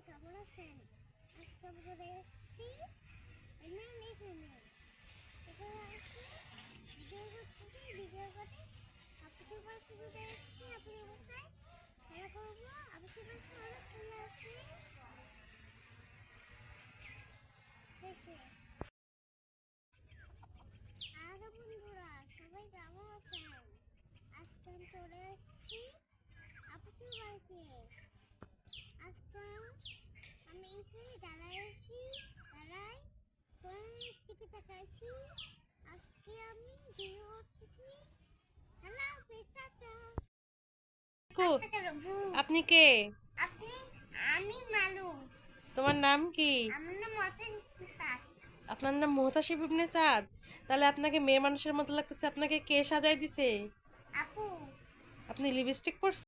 কেমন আছেন? আজকে আমি চলে এসেছি এখানে আসি ভিডিও করতে আপুদের বাড়িতে চলে এসেছি। আপুদের বাসায় খেলা করবো। আপুদের বাসায় অনেক খেলা আছে দেশে। আর বন্ধুরা সবাই কেমন আছেন? আজকে আমি চলে এসেছি আপুদের বাড়িতে। আজকে আমি এখানে দাঁড়াইছি, ফোনের দিকে তাকাইছি। আজকে আমি ভিডিও করতেছি। হ্যালো পেছাটা আপনি কে? আপনি আমি মালুম। তোমার নাম কি? আমার নাম মতেন সাদ। আপনার নাম মুহতাসিব ইবনে সাদ? তাহলে আপনাকে মেয়ে মানুষের মতো লাগতেছে। আপনাকে কে সাজাই দিছে? আপু আপনি লিপস্টিক পরছেন?